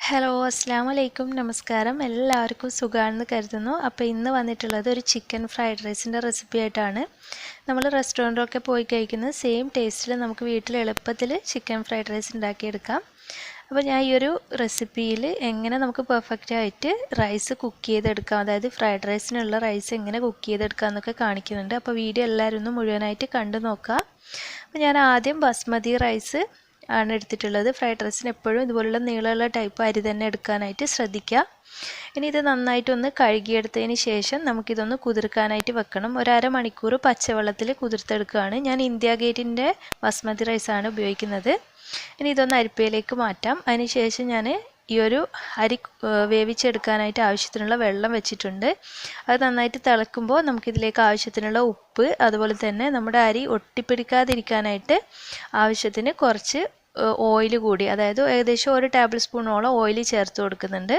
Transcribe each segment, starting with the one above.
Hello അസ്സലാമു അലൈക്കും നമസ്കാരം എല്ലാവർക്കും സുഖമാണെന്ന് കരുതുന്നു. അപ്പോൾ ഇന്ന് വന്നിട്ടുള്ളത് ഒരു ചിക്കൻ ഫ്രൈഡ് റൈസിൻ്റെ റെസിപ്പി ആയിട്ടാണ്. നമ്മൾ റെസ്റ്റോറൻറ്റിലൊക്കെ പോയി കഴിക്കുന്ന സെയിം ടേസ്റ്റിൽ നമുക്ക് വീട്ടിൽ എളുപ്പത്തിൽ ചിക്കൻ ഫ്രൈഡ് റൈസ് ഉണ്ടാക്കിയെടുക്കാം. അപ്പോൾ ഞാൻ ഈ ഒരു റെസിപ്പിയിൽ എങ്ങനെ നമുക്ക് പെർഫെക്റ്റ് ആയിട്ട് റൈസ് കുക്ക് ചെയ്തെടുക്കാം, അതായത് ഫ്രൈഡ് റൈസിനുള്ള റൈസ് എങ്ങനെ കുക്ക് ചെയ്തെടുക്കാം എന്നൊക്കെ കാണിക്കുന്നുണ്ട്. അപ്പോൾ വീഡിയോ എല്ലാവരും ഒന്ന് മുഴുവനായിട്ട് കണ്ടു നോക്കുക. അപ്പോൾ ഞാൻ ആദ്യം ബസ്മതി റൈസ് ആണ് എടുത്തിട്ടുള്ളത്. ഫ്രൈഡ് റൈസിന് എപ്പോഴും ഇതുപോലുള്ള നീളമുള്ള ടൈപ്പ് അരി തന്നെ എടുക്കാനായിട്ട് ശ്രദ്ധിക്കുക. ഇനി ഇത് നന്നായിട്ടൊന്ന് കഴുകിയെടുത്തതിന് ശേഷം നമുക്കിതൊന്ന് കുതിർക്കാനായിട്ട് വെക്കണം. ഒരു അരമണിക്കൂർ പച്ചവെള്ളത്തിൽ കുതിർത്തെടുക്കുകയാണ്. ഞാൻ ഇന്ത്യ ഗേറ്റിൻ്റെ ബസ്മതി റൈസാണ് ഉപയോഗിക്കുന്നത്. ഇനി ഇതൊന്ന് അരിപ്പയിലേക്ക് മാറ്റാം. അതിനുശേഷം ഞാൻ ഈ ഒരു അരി വേവിച്ചെടുക്കാനായിട്ട് ആവശ്യത്തിനുള്ള വെള്ളം വെച്ചിട്ടുണ്ട്. അത് നന്നായിട്ട് തിളക്കുമ്പോൾ നമുക്കിതിലേക്ക് ആവശ്യത്തിനുള്ള ഉപ്പ്, അതുപോലെ തന്നെ നമ്മുടെ അരി ഒട്ടിപ്പിടിക്കാതിരിക്കാനായിട്ട് ആവശ്യത്തിന് കുറച്ച് ഓയിൽ കൂടി, അതായത് ഏകദേശം 1 ടേബിൾ സ്പൂണോളം ഓയിൽ ചേർത്ത് കൊടുക്കുന്നുണ്ട്.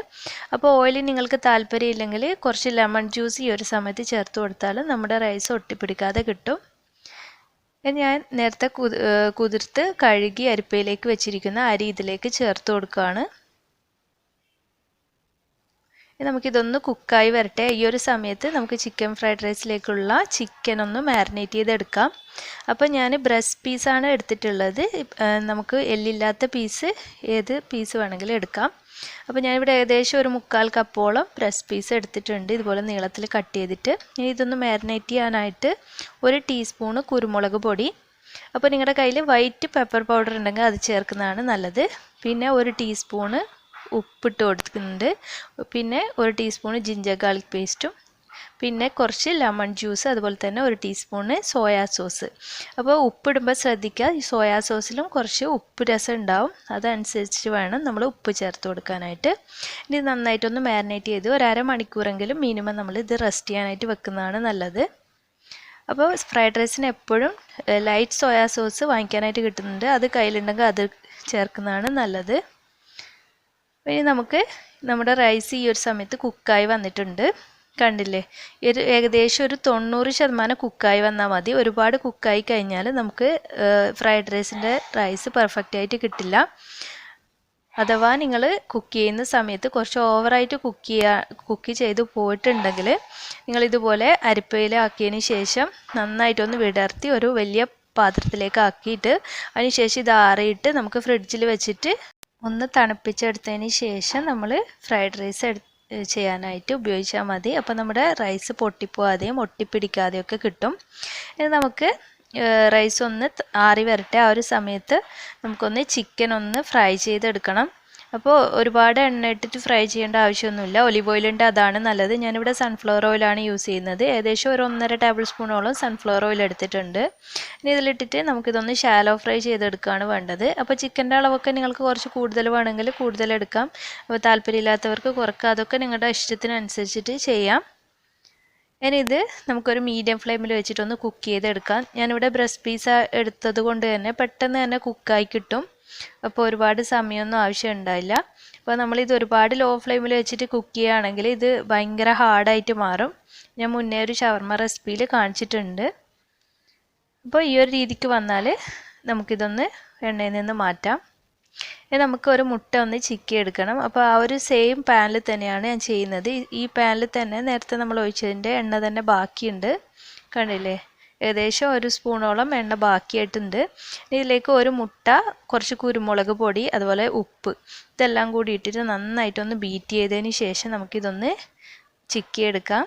അപ്പോൾ ഓയിൽ നിങ്ങൾക്ക് താല്പര്യമില്ലെങ്കിൽ കുറച്ച് ലെമൺ ജ്യൂസ് ഈ ഒരു സമയത്ത് ചേർത്ത് കൊടുത്താലും നമ്മുടെ റൈസ് ഒട്ടിപ്പിടിക്കാതെ കിട്ടും. ഞാൻ നേരത്തെ കുതിർത്ത് കഴുകി അരിപ്പയിലേക്ക് വെച്ചിരിക്കുന്ന അരി ഇതിലേക്ക് ചേർത്ത് കൊടുക്കുകയാണ്. നമുക്കിതൊന്ന് കുക്കായി വരട്ടെ. ഈ ഒരു സമയത്ത് നമുക്ക് ചിക്കൻ ഫ്രൈഡ് റൈസിലേക്കുള്ള ചിക്കൻ ഒന്ന് മാരിനേറ്റ് ചെയ്തെടുക്കാം. അപ്പോൾ ഞാൻ ബ്രസ്റ്റ് പീസാണ് എടുത്തിട്ടുള്ളത്. നമുക്ക് എല്ലില്ലാത്ത പീസ് ഏത് പീസ് വേണമെങ്കിലും എടുക്കാം. അപ്പോൾ ഞാനിവിടെ ഏകദേശം ഒരു 1/4 കപ്പോളം ബ്രസ്റ്റ് പീസ് എടുത്തിട്ടുണ്ട്, ഇതുപോലെ നീളത്തിൽ കട്ട് ചെയ്തിട്ട്. ഇനി ഇതൊന്ന് മാരിനേറ്റ് ചെയ്യാനായിട്ട് 1 ടീസ്പൂണ് കുരുമുളക് പൊടി, അപ്പോൾ നിങ്ങളുടെ കയ്യിൽ വൈറ്റ് പെപ്പർ പൗഡർ ഉണ്ടെങ്കിൽ അത് ചേർക്കുന്നതാണ് നല്ലത്. പിന്നെ 1 ടീസ്പൂണ് ഉപ്പിട്ട് കൊടുക്കുന്നുണ്ട്. പിന്നെ 1 ടീസ്പൂണ് ജിഞ്ചർ ഗാർലിക് പേസ്റ്റും, പിന്നെ കുറച്ച് ലെമൺ ജ്യൂസ്, അതുപോലെ തന്നെ 1 ടീസ്പൂണ് സോയാ സോസ്. അപ്പോൾ ഉപ്പിടുമ്പോൾ ശ്രദ്ധിക്കുക, ഈ സോയാ സോസിലും കുറച്ച് ഉപ്പ് രസം ഉണ്ടാവും, അതനുസരിച്ച് വേണം നമ്മൾ ഉപ്പ് ചേർത്ത് കൊടുക്കാനായിട്ട്. ഇനി നന്നായിട്ടൊന്ന് മാരിനേറ്റ് ചെയ്ത് ഒരു അരമണിക്കൂറെങ്കിലും മിനിമം നമ്മൾ ഇത് റെസ്റ്റ് ചെയ്യാനായിട്ട് വെക്കുന്നതാണ് നല്ലത്. അപ്പോൾ ഫ്രൈഡ് റൈസിന് എപ്പോഴും ലൈറ്റ് സോയാ സോസ് വാങ്ങിക്കാനായിട്ട് കിട്ടുന്നുണ്ട്, അത് കയ്യിലുണ്ടെങ്കിൽ അത് ചേർക്കുന്നതാണ് നല്ലത്. ഇനി നമുക്ക് നമ്മുടെ റൈസ് ഈ ഒരു സമയത്ത് കുക്കായി വന്നിട്ടുണ്ട്, കണ്ടില്ലേ? ഏകദേശം ഒരു 90% കുക്കായി വന്നാൽ മതി. ഒരുപാട് കുക്കായി കഴിഞ്ഞാൽ നമുക്ക് ഫ്രൈഡ് റൈസിൻ്റെ റൈസ് പെർഫെക്റ്റ് ആയിട്ട് കിട്ടില്ല. അഥവാ നിങ്ങൾ കുക്ക് ചെയ്യുന്ന സമയത്ത് കുറച്ച് ഓവറായിട്ട് കുക്ക് ചെയ്ത് പോയിട്ടുണ്ടെങ്കിൽ നിങ്ങളിതുപോലെ അരിപ്പയിലാക്കിയതിന് ശേഷം നന്നായിട്ടൊന്ന് വിടർത്തി ഒരു വലിയ പാത്രത്തിലേക്ക് ആക്കിയിട്ട് അതിനുശേഷം ഇത് ആറിയിട്ട് നമുക്ക് ഫ്രിഡ്ജിൽ വെച്ചിട്ട് ഒന്ന് തണുപ്പിച്ചെടുത്തതിന് ശേഷം നമ്മൾ ഫ്രൈഡ് റൈസ് ചെയ്യാനായിട്ട് ഉപയോഗിച്ചാൽ മതി. അപ്പോൾ നമ്മുടെ റൈസ് പൊട്ടിപ്പോവാതെയും ഒട്ടിപ്പിടിക്കാതെയും ഒക്കെ കിട്ടും. ഇനി നമുക്ക് റൈസ് ഒന്ന് ആറി വരട്ടെ. ആ ഒരു സമയത്ത് നമുക്കൊന്ന് ചിക്കൻ ഒന്ന് ഫ്രൈ ചെയ്തെടുക്കണം. അപ്പോൾ ഒരുപാട് എണ്ണ ഇട്ടിട്ട് ഫ്രൈ ചെയ്യേണ്ട ആവശ്യമൊന്നുമില്ല. ഒലിവ് ഓയിലുണ്ട്, അതാണ് നല്ലത്. ഞാനിവിടെ സൺഫ്ലവർ ഓയിലാണ് യൂസ് ചെയ്യുന്നത്. ഏകദേശം ഒരു 1.5 ടേബിൾ സ്പൂണോളം സൺഫ്ലവർ ഓയിൽ എടുത്തിട്ടുണ്ട്. ഇനി ഇതിലിട്ടിട്ട് നമുക്കിതൊന്ന് ഷാലോ ഫ്രൈ ചെയ്തെടുക്കുകയാണ് വേണ്ടത്. അപ്പോൾ ചിക്കൻ്റെ അളവൊക്കെ നിങ്ങൾക്ക് കുറച്ച് കൂടുതൽ വേണമെങ്കിൽ കൂടുതൽ എടുക്കാം, അപ്പോൾ താല്പര്യമില്ലാത്തവർക്ക് കുറക്കുക, അതൊക്കെ നിങ്ങളുടെ ഇഷ്ടത്തിനനുസരിച്ചിട്ട് ചെയ്യാം. ഇനി ഇത് നമുക്കൊരു മീഡിയം ഫ്ലെയിമിൽ വെച്ചിട്ടൊന്ന് കുക്ക് ചെയ്തെടുക്കാം. ഞാനിവിടെ ബ്രസ്റ്റ് പീസ് എടുത്തത് കൊണ്ട് തന്നെ പെട്ടെന്ന് തന്നെ കുക്കായി കിട്ടും, അപ്പോൾ ഒരുപാട് സമയമൊന്നും ആവശ്യം ഉണ്ടായില്ല. അപ്പോൾ നമ്മളിത് ഒരുപാട് ലോ ഫ്ലെയിമിൽ വെച്ചിട്ട് കുക്ക് ചെയ്യുകയാണെങ്കിൽ ഇത് ഭയങ്കര ഹാർഡായിട്ട് മാറും. ഞാൻ മുന്നേ ഒരു ഷവർമ റെസിപ്പിയിൽ കാണിച്ചിട്ടുണ്ട്. അപ്പോൾ ഈ ഒരു രീതിക്ക് വന്നാൽ നമുക്കിതൊന്ന് എണ്ണയിൽ നിന്ന് മാറ്റാം. ഇനി നമുക്ക് ഒരു മുട്ട ഒന്ന് ചിക്കി എടുക്കണം. അപ്പോൾ ആ ഒരു സെയിം പാനിൽ തന്നെയാണ് ഞാൻ ചെയ്യുന്നത്. ഈ പാനിൽ തന്നെ നേരത്തെ നമ്മൾ ഒഴിച്ചതിൻ്റെ എണ്ണ തന്നെ ബാക്കിയുണ്ട്, കണ്ടില്ലേ? ഏകദേശം 1 സ്പൂണോളം എണ്ണ ബാക്കിയായിട്ടുണ്ട്. ഇതിലേക്ക് ഒരു മുട്ട, കുറച്ച് കുരുമുളക് പൊടി, അതുപോലെ ഉപ്പ്, ഇതെല്ലാം കൂടി ഇട്ടിട്ട് നന്നായിട്ടൊന്ന് ബീറ്റ് ചെയ്തതിന് ശേഷം നമുക്കിതൊന്ന് ചിക്കിയെടുക്കാം.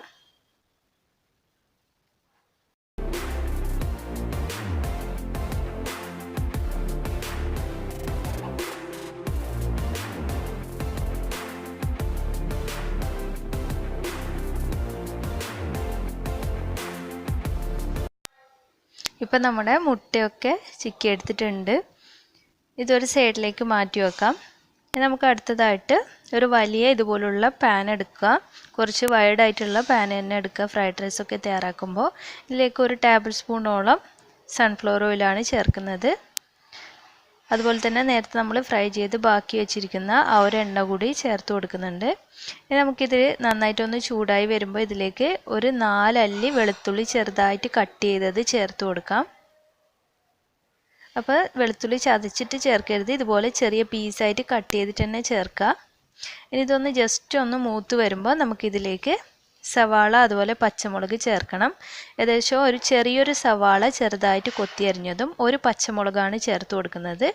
ഇപ്പം നമ്മുടെ മുട്ടയൊക്കെ ചിക്കി എടുത്തിട്ടുണ്ട്. ഇതൊരു സൈഡിലേക്ക് മാറ്റി വെക്കാം. നമുക്ക് അടുത്തതായിട്ട് ഒരു വലിയ ഇതുപോലുള്ള പാൻ എടുക്കുക. കുറച്ച് വൈഡായിട്ടുള്ള പാൻ തന്നെ എടുക്കുക ഫ്രൈഡ് റൈസൊക്കെ തയ്യാറാക്കുമ്പോൾ. ഇതിലേക്ക് 1 ടേബിൾ സ്പൂണോളം സൺഫ്ലവർ ഓയിലാണ് ചേർക്കുന്നത്. അതുപോലെ തന്നെ നേരത്തെ നമ്മൾ ഫ്രൈ ചെയ്ത് ബാക്കി വെച്ചിരിക്കുന്ന ആ ഒരു എണ്ണ കൂടി ചേർത്ത് കൊടുക്കുന്നുണ്ട്. ഇനി നമുക്കിത് നന്നായിട്ടൊന്ന് ചൂടായി വരുമ്പോൾ ഇതിലേക്ക് ഒരു 4 അല്ലി വെളുത്തുള്ളി ചെറുതായിട്ട് കട്ട് ചെയ്തത് ചേർത്ത് കൊടുക്കാം. അപ്പോൾ വെളുത്തുള്ളി ചതച്ചിട്ട് ചേർക്കരുത്, ഇതുപോലെ ചെറിയ പീസായിട്ട് കട്ട് ചെയ്തിട്ട് തന്നെ ചേർക്കുക. ഇനി ഇതൊന്ന് ജസ്റ്റ് ഒന്ന് മൂത്ത് വരുമ്പോൾ നമുക്കിതിലേക്ക് സവാള അതുപോലെ പച്ചമുളക് ചേർക്കണം. ഏകദേശം ഒരു ചെറിയൊരു സവാള ചെറുതായിട്ട് കൊത്തി അരിഞ്ഞതും ഒരു പച്ചമുളകാണ് ചേർത്ത് കൊടുക്കുന്നത്.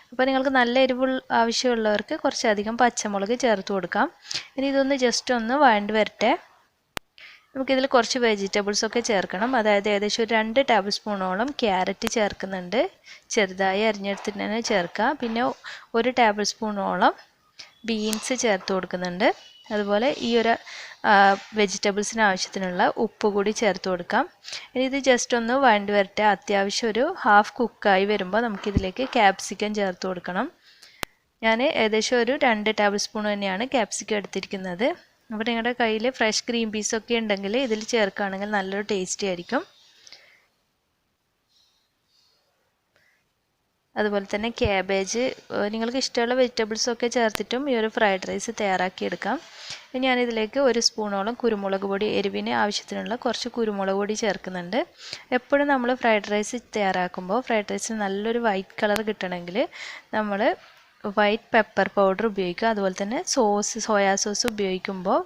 അപ്പോൾ നിങ്ങൾക്ക് നല്ല എരിവ് ആവശ്യമുള്ളവർക്ക് കുറച്ചധികം പച്ചമുളക് ചേർത്ത് കൊടുക്കാം. ഇനി ഇതൊന്ന് ജസ്റ്റ് ഒന്ന് വഴണ്ട് വരട്ടെ. നമുക്കിതിൽ കുറച്ച് വെജിറ്റബിൾസൊക്കെ ചേർക്കണം. അതായത് ഏകദേശം ഒരു 2 ടേബിൾ സ്പൂണോളം ക്യാരറ്റ് ചേർക്കുന്നുണ്ട്, ചെറുതായി അരിഞ്ഞെടുത്തിട്ട് തന്നെ ചേർക്കാം. പിന്നെ 1 ടേബിൾ സ്പൂണോളം ബീൻസ് ചേർത്ത് കൊടുക്കുന്നുണ്ട്. അതുപോലെ ഈ ഒരു വെജിറ്റബിൾസിന് ആവശ്യത്തിനുള്ള ഉപ്പ് കൂടി ചേർത്ത് കൊടുക്കാം. ഇനി ഇത് ജസ്റ്റ് ഒന്ന് വഴണ്ട് വരട്ടെ. അത്യാവശ്യം ഒരു ഹാഫ് കുക്കായി വരുമ്പോൾ നമുക്കിതിലേക്ക് ക്യാപ്സിക്കം ചേർത്ത് കൊടുക്കണം. ഞാൻ ഏകദേശം ഒരു 2 ടേബിൾ സ്പൂൺ തന്നെയാണ് ക്യാപ്സിക്കം എടുത്തിരിക്കുന്നത്. അപ്പോൾ നിങ്ങളുടെ കയ്യിൽ ഫ്രഷ് ഗ്രീൻ പീസൊക്കെ ഉണ്ടെങ്കിൽ ഇതിൽ ചേർക്കുകയാണെങ്കിൽ നല്ലൊരു ടേസ്റ്റി ആയിരിക്കും. അതുപോലെ തന്നെ ക്യാബേജ്, നിങ്ങൾക്ക് ഇഷ്ടമുള്ള വെജിറ്റബിൾസൊക്കെ ചേർത്തിട്ടും ഈ ഒരു ഫ്രൈഡ് റൈസ് തയ്യാറാക്കിയെടുക്കാം. ഞാനിതിലേക്ക് 1 സ്പൂണോളം കുരുമുളക് പൊടി, എരിവിന് ആവശ്യത്തിനുള്ള കുറച്ച് കുരുമുളക് പൊടി ചേർക്കുന്നുണ്ട്. എപ്പോഴും നമ്മൾ ഫ്രൈഡ് റൈസ് തയ്യാറാക്കുമ്പോൾ ഫ്രൈഡ് റൈസിന് നല്ലൊരു വൈറ്റ് കളർ കിട്ടണമെങ്കിൽ നമ്മൾ വൈറ്റ് പെപ്പർ പൗഡർ ഉപയോഗിക്കുക. അതുപോലെ തന്നെ സോയാ സോസ് ഉപയോഗിക്കുമ്പോൾ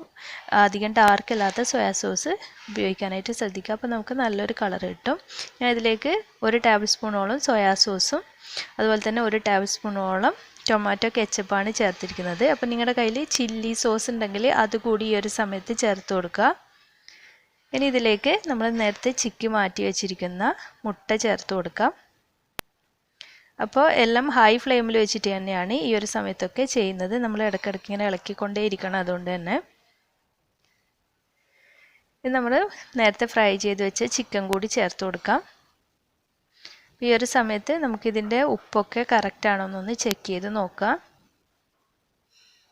അധികം ഡാർക്ക് അല്ലാത്ത സോയാ സോസ് ഉപയോഗിക്കാനായിട്ട് ശ്രദ്ധിക്കുക. അപ്പോൾ നമുക്ക് നല്ലൊരു കളർ കിട്ടും. ഞാൻ ഇതിലേക്ക് 1 ടേബിൾ സ്പൂണോളം സോയാ സോസും അതുപോലെ തന്നെ 1 ടേബിൾ സ്പൂണോളം ടൊമാറ്റോ കെച്ചപ്പാണ് ചേർത്തിരിക്കുന്നത്. അപ്പോൾ നിങ്ങളുടെ കയ്യിൽ ചില്ലി സോസ് ഉണ്ടെങ്കിൽ അതുകൂടി ഈ ഒരു സമയത്ത് ചേർത്ത് കൊടുക്കുക. ഇനി ഇതിലേക്ക് നമ്മൾ നേരത്തെ ചിക്കി മാറ്റി വെച്ചിരിക്കുന്ന മുട്ട ചേർത്ത് കൊടുക്കാം. അപ്പോൾ എല്ലാം ഹൈ ഫ്ലെയിമിൽ വെച്ചിട്ട് തന്നെയാണ് ഈ ഒരു സമയത്തൊക്കെ ചെയ്യുന്നത്. നമ്മൾ ഇടയ്ക്കിടയ്ക്ക് ഇങ്ങനെ ഇളക്കിക്കൊണ്ടേ ഇരിക്കണം. അതുകൊണ്ട് തന്നെ ഇത് നമ്മൾ നേരത്തെ ഫ്രൈ ചെയ്ത് വെച്ച ചിക്കൻ കൂടി ചേർത്ത് കൊടുക്കാം. ഈ ഒരു സമയത്ത് നമുക്കിതിൻ്റെ ഉപ്പൊക്കെ കറക്റ്റ് ആണോ എന്നൊന്ന് ചെക്ക് ചെയ്ത് നോക്കാം.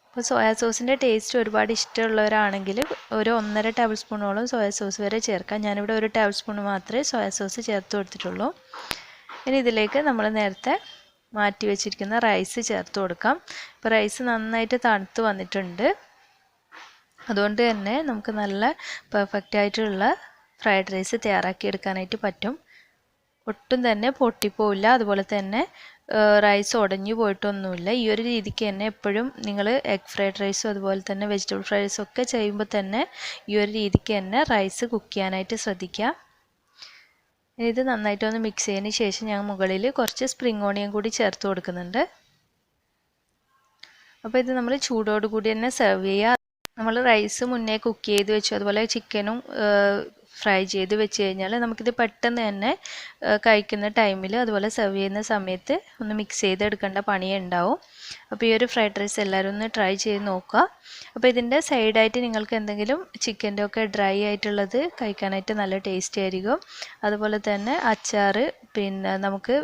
അപ്പോൾ സോയാ സോസിൻ്റെ ടേസ്റ്റ് ഒരുപാട് ഇഷ്ടമുള്ളവരാണെങ്കിൽ ഒരു 1.5 ടേബിൾ സ്പൂണോളം സോയാ സോസ് വരെ ചേർക്കാം. ഞാനിവിടെ 1 ടേബിൾ സ്പൂൺ മാത്രമേ സോയാ സോസ് ചേർത്ത് കൊടുത്തിട്ടുള്ളൂ. ഇനി ഇതിലേക്ക് നമ്മൾ നേരത്തെ മാറ്റി വെച്ചിരിക്കുന്ന റൈസ് ചേർത്ത് കൊടുക്കാം. ഇപ്പോൾ റൈസ് നന്നായിട്ട് തണുത്ത് വന്നിട്ടുണ്ട്. അതുകൊണ്ട് തന്നെ നമുക്ക് നല്ല പെർഫെക്റ്റ് ആയിട്ടുള്ള ഫ്രൈഡ് റൈസ് തയ്യാറാക്കി എടുക്കാനായിട്ട് പറ്റും. ഒട്ടും തന്നെ പൊട്ടിപ്പോവില്ല. അതുപോലെ തന്നെ റൈസ് ഉടഞ്ഞു പോയിട്ടൊന്നുമില്ല. ഈ ഒരു രീതിക്ക് തന്നെ എപ്പോഴും നിങ്ങൾ എഗ് ഫ്രൈഡ് റൈസും അതുപോലെ തന്നെ വെജിറ്റബിൾ ഫ്രൈഡ് റൈസും ഒക്കെ ചെയ്യുമ്പോൾ തന്നെ ഈ ഒരു രീതിക്ക് തന്നെ റൈസ് കുക്ക് ചെയ്യാനായിട്ട് ശ്രദ്ധിക്കുക. ഇത് നന്നായിട്ടൊന്ന് മിക്സ് ചെയ്തതിന് ശേഷം ഞാൻ മുകളിൽ കുറച്ച് സ്പ്രിംഗ് ഓണിയൻ കൂടി ചേർത്ത് കൊടുക്കുന്നുണ്ട്. അപ്പോൾ ഇത് നമ്മൾ ചൂടോടുകൂടി തന്നെ സെർവ് ചെയ്യുക. നമ്മൾ റൈസ് മുന്നേ കുക്ക് ചെയ്ത് വെച്ചു, അതുപോലെ ചിക്കനും ഫ്രൈ ചെയ്ത് വെച്ച് കഴിഞ്ഞാൽ നമുക്കിത് പെട്ടെന്ന് തന്നെ കഴിക്കുന്ന ടൈമിൽ അതുപോലെ സെർവ് ചെയ്യുന്ന സമയത്ത് ഒന്ന് മിക്സ് ചെയ്തെടുക്കേണ്ട പണിയേ ഉണ്ടാവും. അപ്പോൾ ഈ ഒരു ഫ്രൈഡ് റൈസ് എല്ലാവരും ഒന്ന് ട്രൈ ചെയ്ത് നോക്കുക. അപ്പോൾ ഇതിൻ്റെ സൈഡായിട്ട് നിങ്ങൾക്ക് എന്തെങ്കിലും ചിക്കൻ്റെ ഒക്കെ ഡ്രൈ ആയിട്ടുള്ളത് കഴിക്കാനായിട്ട് നല്ല ടേസ്റ്റി ആയിരിക്കും. അതുപോലെ തന്നെ അച്ചാർ, പിന്നെ നമുക്ക്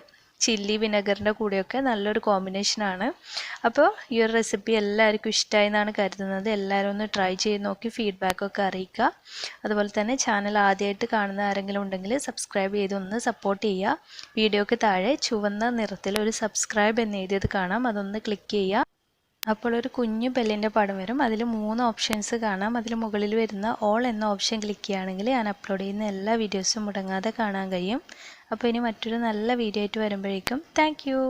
ചില്ലി വിനെഗറിൻ്റെ കൂടെയൊക്കെ നല്ലൊരു കോമ്പിനേഷനാണ്. അപ്പോൾ ഈ ഒരു റെസിപ്പി എല്ലാവർക്കും ഇഷ്ടമായി എന്നാണ് കരുതുന്നത്. എല്ലാവരും ഒന്ന് ട്രൈ ചെയ്ത് നോക്കി ഫീഡ്ബാക്കൊക്കെ അറിയിക്കുക. അതുപോലെ തന്നെ ചാനൽ ആദ്യമായിട്ട് കാണുന്ന ആരെങ്കിലും ഉണ്ടെങ്കിൽ സബ്സ്ക്രൈബ് ചെയ്ത് ഒന്ന് സപ്പോർട്ട് ചെയ്യുക. വീഡിയോയ്ക്ക് താഴെ ചുവന്ന നിറത്തിൽ ഒരു സബ്സ്ക്രൈബ് എന്ന് എഴുതിയത് കാണാം, അതൊന്ന് ക്ലിക്ക് ചെയ്യുക. അപ്പോൾ ഒരു കുഞ്ഞു ബെല്ലിൻ്റെ പടം വരും. അതിൽ 3 ഓപ്ഷൻസ് കാണാം. അതിൽ മുകളിൽ വരുന്ന ഓൾ എന്ന ഓപ്ഷൻ ക്ലിക്ക് ചെയ്യുകയാണെങ്കിൽ ഞാൻ അപ്ലോഡ് ചെയ്യുന്ന എല്ലാ വീഡിയോസും മുടങ്ങാതെ കാണാൻ കഴിയും. അപ്പോൾ ഇനി മറ്റൊരു നല്ല വീഡിയോ ആയിട്ട് വരുമ്പോഴേക്കും താങ്ക് യു.